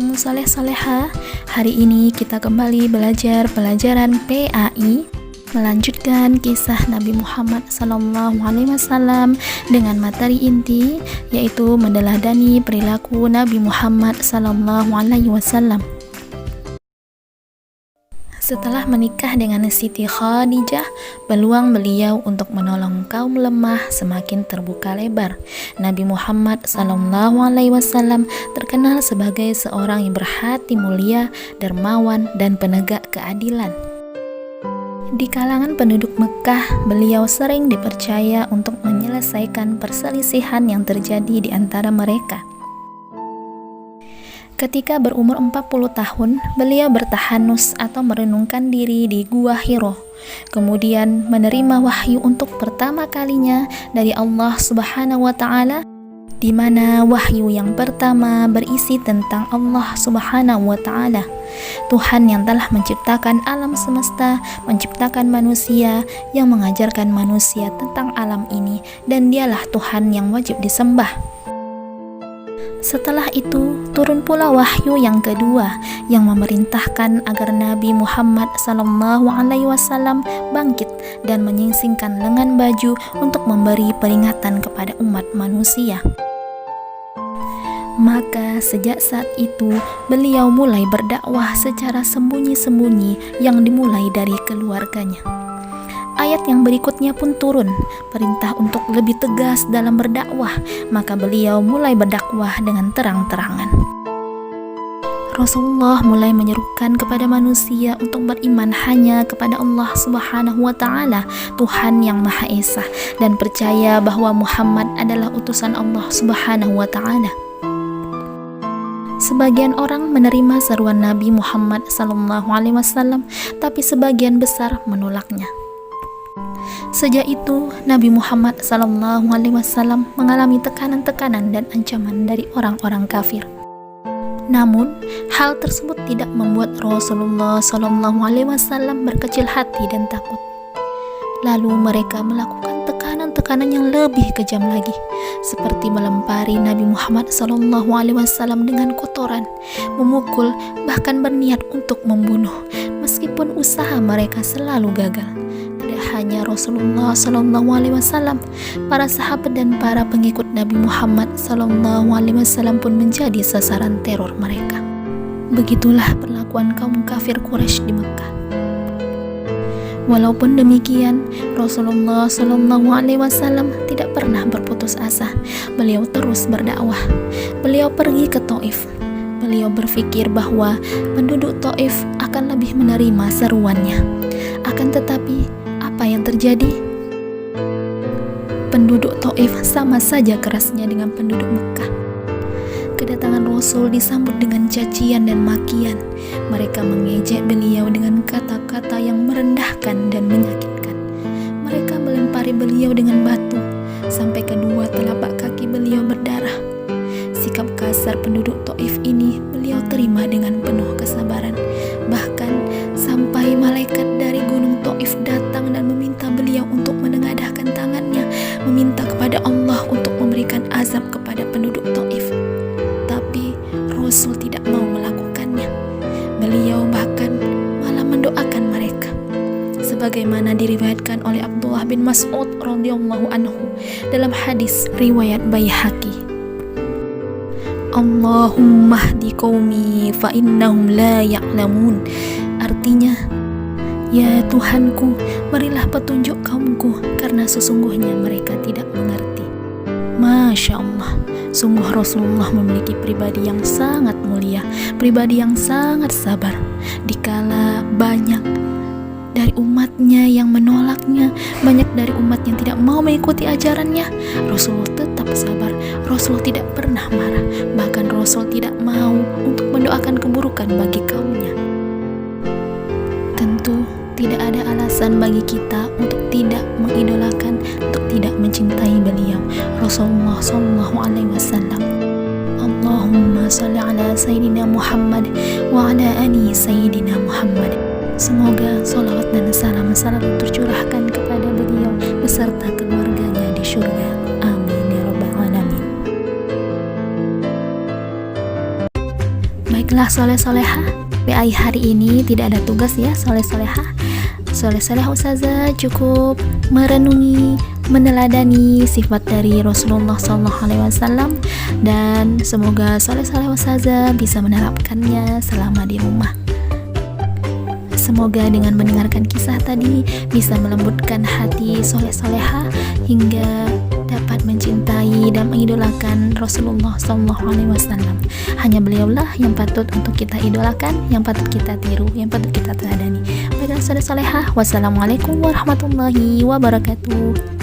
yang saleh-saleha. Hari ini kita kembali belajar pelajaran PAI, melanjutkan kisah Nabi Muhammad SAW dengan materi inti, yaitu meneladani perilaku Nabi Muhammad SAW. Setelah menikah dengan Siti Khadijah, peluang beliau untuk menolong kaum lemah semakin terbuka lebar. Nabi Muhammad SAW terkenal sebagai seorang yang berhati mulia, dermawan, dan penegak keadilan. Di kalangan penduduk Mekah, beliau sering dipercaya untuk menyelesaikan perselisihan yang terjadi di antara mereka. Ketika berumur 40 tahun, beliau bertahanus atau merenungkan diri di Gua Hiro. Kemudian menerima wahyu untuk pertama kalinya dari Allah Subhanahu wa Ta'ala, di mana wahyu yang pertama berisi tentang Allah Subhanahu wa Ta'ala, Tuhan yang telah menciptakan alam semesta, menciptakan manusia, yang mengajarkan manusia tentang alam ini, dan dialah Tuhan yang wajib disembah. Setelah itu, turun pula wahyu yang kedua yang memerintahkan agar Nabi Muhammad SAW bangkit dan menyingsingkan lengan baju untuk memberi peringatan kepada umat manusia. Maka sejak saat itu, beliau mulai berdakwah secara sembunyi-sembunyi yang dimulai dari keluarganya. Ayat yang berikutnya pun turun, perintah untuk lebih tegas dalam berdakwah, maka beliau mulai berdakwah dengan terang-terangan. Rasulullah mulai menyerukan kepada manusia untuk beriman hanya kepada Allah Subhanahu wa Ta'ala, Tuhan yang Maha Esa, dan percaya bahwa Muhammad adalah utusan Allah Subhanahu wa Ta'ala. Sebagian orang menerima seruan Nabi Muhammad SAW, tapi sebagian besar menolaknya. Sejak itu, Nabi Muhammad SAW mengalami tekanan-tekanan dan ancaman dari orang-orang kafir. Namun, hal tersebut tidak membuat Rasulullah SAW berkecil hati dan takut. Lalu mereka melakukan tekanan-tekanan yang lebih kejam lagi, seperti melempari Nabi Muhammad SAW dengan kotoran, memukul, bahkan berniat untuk membunuh, meskipun usaha mereka selalu gagal. Tidak hanya Rasulullah SAW, para sahabat dan para pengikut Nabi Muhammad SAW pun menjadi sasaran teror mereka. Begitulah perlakuan kaum kafir Quraisy di Mekah. Walaupun demikian, Rasulullah SAW tidak pernah berputus asa. Beliau terus berdakwah. Beliau pergi ke Taif. Beliau berpikir bahwa penduduk Taif akan lebih menerima seruannya. Akan tetapi, apa yang terjadi? Penduduk Taif sama saja kerasnya dengan penduduk Mekah. Kedatangan Rasul disambut dengan cacian dan makian. Mereka mengejek beliau dengan kata-kata yang merendahkan dan menyakitkan. Mereka melempari beliau dengan batu, sampai kedua telapak kaki beliau berdarah. Sikap kasar penduduk Taif ini beliau terima dengan penuh kesabaran. Bahkan sampai malaikat dari gunung Taif datang dan meminta beliau untuk menengadahkan tangannya, meminta kepada Allah untuk memberikan azab kepada penduduk Taif. Tapi Rasul tidak mau melakukannya. Beliau bahkan malah mendoakan mereka, sebagaimana diriwayatkan oleh Abdullah bin Mas'ud radhiyallahu anhu dalam hadis riwayat Baihaqi. Allahumma hdi qaumi fa innahum la ya'lamun. Artinya, ya Tuhanku, berilah petunjuk kaumku karena sesungguhnya mereka tidak mengerti. Masya Allah, sungguh Rasulullah memiliki pribadi yang sangat mulia, pribadi yang sangat sabar. Dikala banyak dari umatnya yang menolaknya, banyak dari umat yang tidak mau mengikuti ajarannya, Rasulullah tetap sabar. Rasul tidak pernah marah, bahkan Rasul tidak mau untuk mendoakan keburukan bagi kaumnya. Tentu tidak ada alasan bagi kita untuk tidak mengidolakan, untuk tidak mencintai beliau, Rasulullah SAW. Allahumma salli ala Sayyidina Muhammad wa ala ali Sayyidina Muhammad. Semoga salawat dan salam selalu tercurahkan kepada beliau beserta keluarganya di surga. Amin ya rabbal alamin. Baiklah soleh-soleha, PAI hari ini tidak ada tugas ya soleh-soleha. Soleh-soleha ustazah cukup merenungi, meneladani sifat dari Rasulullah SAW, dan semoga soleh-soleha ustazah bisa menerapkannya selama di rumah. Semoga dengan mendengarkan kisah tadi bisa melembutkan hati soleh-soleha hingga dapat mencintai dan mengidolakan Rasulullah SAW. Hanya beliaulah yang patut untuk kita idolakan, yang patut kita tiru, yang patut kita teladani. Baiklah soleh-soleha, wassalamualaikum warahmatullahi wabarakatuh.